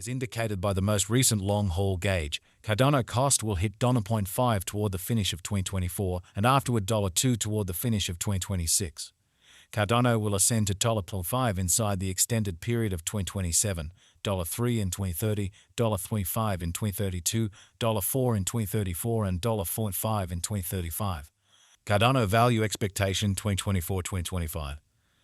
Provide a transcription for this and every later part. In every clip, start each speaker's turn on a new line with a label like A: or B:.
A: As indicated by the most recent long-haul gauge, Cardano cost will hit $0.5 toward the finish of 2024 and afterward $2 toward the finish of 2026. Cardano will ascend to $0.5 inside the extended period of 2027, $3 in 2030, $3.5 in 2032, $4 in 2034, and $4.5 in 2035. Cardano value expectation 2024-2025.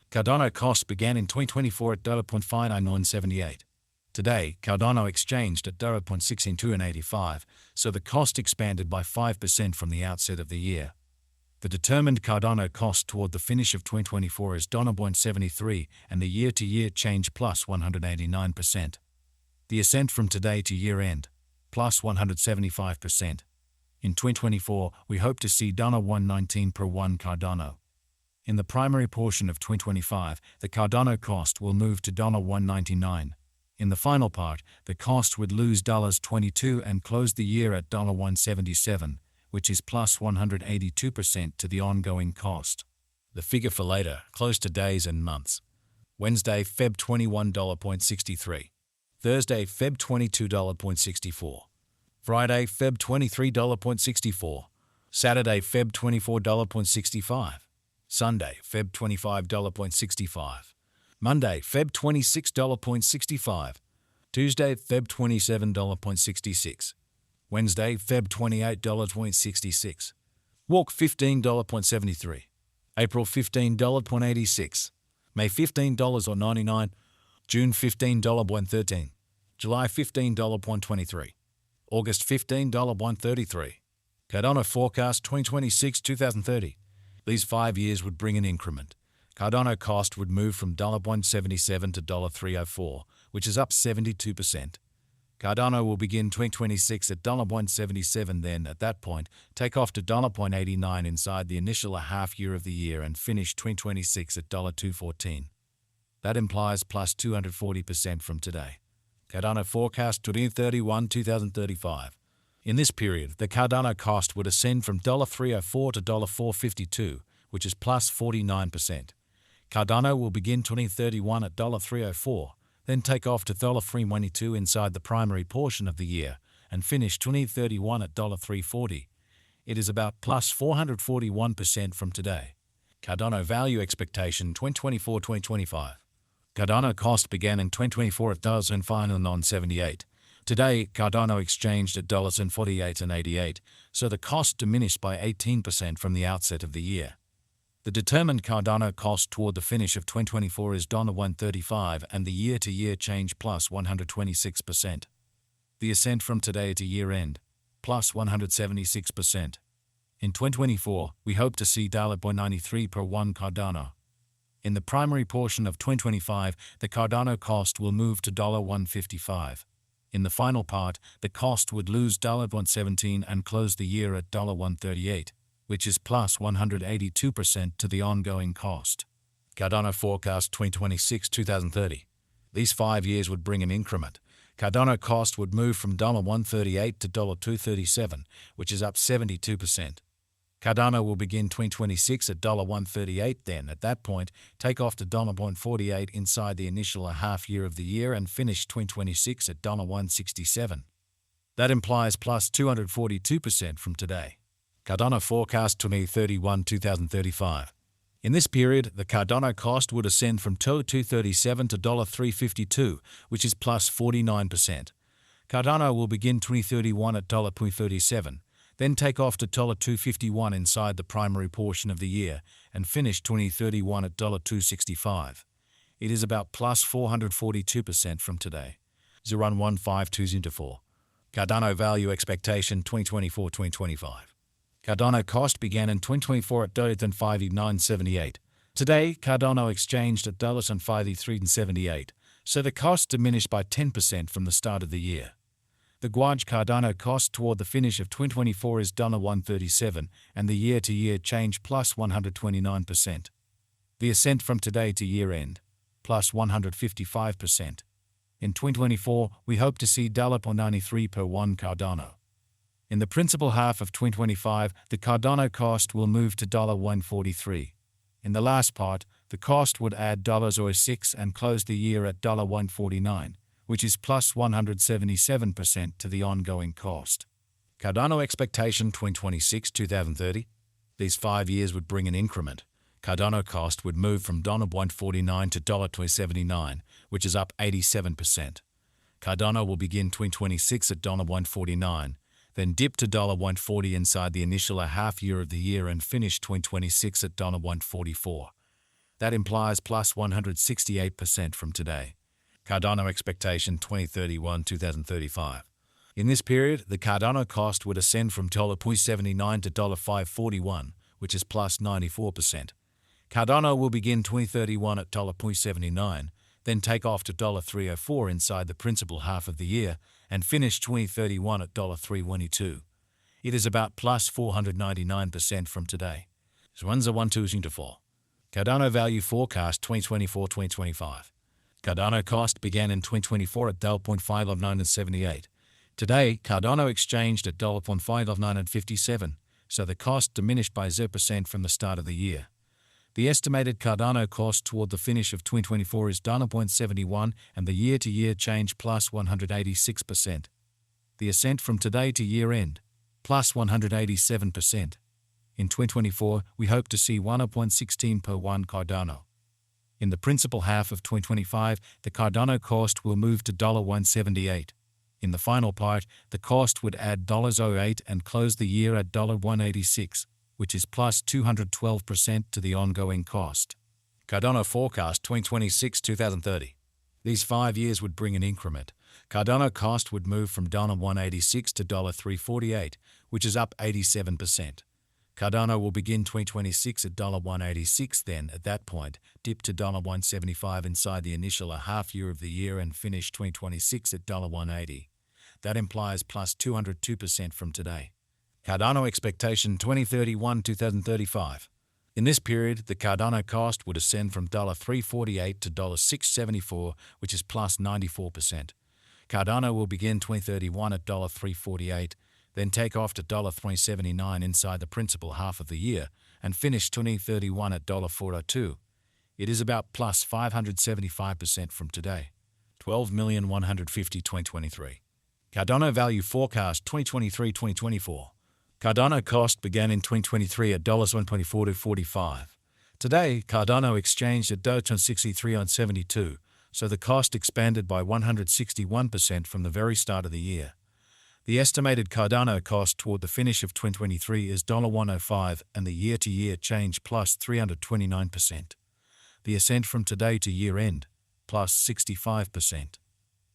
A: Cardano cost began in 2024 at $0.59978. Today, Cardano exchanged at $0.62285, so the cost expanded by 5% from the outset of the year. The determined Cardano cost toward the finish of 2024 is $0.73 and the year-to-year change plus 189%. The ascent from today to year-end, plus 175%. In 2024, we hope to see $1.19 per one Cardano. In the primary portion of 2025, the Cardano cost will move to $1.99. In the final part, the cost would lose $22 and close the year at $1.77, which is plus 182% to the ongoing cost. The figure for later, close to days and months. Wednesday, Feb. $21.63. Thursday, Feb. $22.64. Friday, Feb. $23.64. Saturday, Feb. $24.65. Sunday, Feb. $25.65. Monday, Feb. $26.65. Tuesday, Feb. $27.66. Wednesday, Feb. $28.66. Walk $15.73. April $15.86. May $15.99. June $15.13. July $15.23. August $15.33. Cardano forecast 2026-2030. These 5 years would bring an increment. Cardano cost would move from $1.77 to $3.04, which is up 72%. Cardano will begin 2026 at $1.77, then, at that point, take off to $0.89 inside the initial half year of the year and finish 2026 at $2.14. That implies plus 240% from today. Cardano forecast 2031-2035. In this period, the Cardano cost would ascend from $3.04 to $4.52, which is plus 49%. Cardano will begin 2031 at $3.04, then take off to $3.22 inside the primary portion of the year, and finish 2031 at $3.40. It is about plus 441% from today. Cardano value expectation 2024-2025. Cardano cost began in 2024 at $5.78. Today, Cardano exchanged at $48.88, so the cost diminished by 18% from the outset of the year. The determined Cardano cost toward the finish of 2024 is $1.35 and the year-to-year change plus 126%. The ascent from today to year-end, plus 176%. In 2024, we hope to see $0.93 per one Cardano. In the primary portion of 2025, the Cardano cost will move to $1.55. In the final part, the cost would lose $1.17 and close the year at $1.38, which is plus 182% to the ongoing cost. Cardano forecast 2026-2030. These 5 years would bring an increment. Cardano cost would move from $1.38 to $2.37, which is up 72%. Cardano will begin 2026 at $1.38, then, at that point, take off to $1.48 inside the initial half year of the year and finish 2026 at $1.67. That implies plus 242% from today. Cardano forecast 2031-2035. In this period, the Cardano cost would ascend from $2.37 to $3.52, which is plus 49%. Cardano will begin 2031 at $0.37, then take off to $2.51 inside the primary portion of the year and finish 2031 at $2.65. It is about plus 442% from today. 0.15204. Cardano value expectation 2024-2025. Cardano cost began in 2024 at $5.978. Today, Cardano exchanged at $5.378, so the cost diminished by 10% from the start of the year. The Guaj Cardano cost toward the finish of 2024 is $1.37 and the year-to-year change plus 129%. The ascent from today to year-end, plus 155%. In 2024, we hope to see $0.93 per one Cardano. In the principal half of 2025, the Cardano cost will move to $1.43. In the last part, the cost would add $0.06 and close the year at $1.49, which is plus 177% to the ongoing cost. Cardano expectation 2026-2030. These 5 years would bring an increment. Cardano cost would move from $1.49 to $2.79, which is up 87%. Cardano will begin 2026 at $1.49, then dip to $1.40 inside the initial half year of the year and finish 2026 at $1.44. That implies plus 168% from today. Cardano expectation 2031-2035. In this period, the Cardano cost would ascend from $0.79 to $5.41, which is plus 94%. Cardano will begin 2031 at $0.79, then take off to $3.04 inside the principal half of the year, and finish 2031 at $3.22. It is about plus 499% from today. Zwanza 1224. Cardano value forecast 2024-2025. Cardano cost began in 2024 at $0.50978. Today, Cardano exchanged at $0.50957, so the cost diminished by 0% from the start of the year. The estimated Cardano cost toward the finish of 2024 is $0.71 and the year-to-year change plus 186%. The ascent from today to year-end, plus 187%. In 2024, we hope to see 1.16 per 1 Cardano. In the principal half of 2025, the Cardano cost will move to $1.78. In the final part, the cost would add $0.08 and close the year at $1.86, which is plus 212% to the ongoing cost. Cardano forecast 2026-2030. These 5 years would bring an increment. Cardano cost would move from $1.86 to $3.48, which is up 87%. Cardano will begin 2026 at $1.86, then, at that point, dip to $1.75 inside the initial half year of the year and finish 2026 at $1.80. That implies plus 202% from today. Cardano expectation 2031-2035. In this period, the Cardano cost would ascend from $3.48 to $6.74, which is plus 94%. Cardano will begin 2031 at $3.48, then take off to $3.79 inside the principal half of the year, and finish 2031 at $4.02. It is about plus 575% from today. 12,150,2023. Cardano value forecast 2023-2024. Cardano cost began in 2023 at $1.24 to $1.45. Today, Cardano exchanged at $1.63.72, so the cost expanded by 161% from the very start of the year. The estimated Cardano cost toward the finish of 2023 is $1.05 and the year-to-year change plus 329%. The ascent from today to year-end, plus 65%.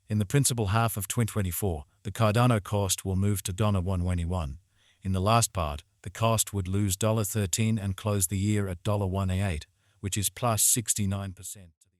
A: In the principal half of 2024, the Cardano cost will move to $1.21. In the last part, the cost would lose $13 and close the year at $1.88, which is plus 69%.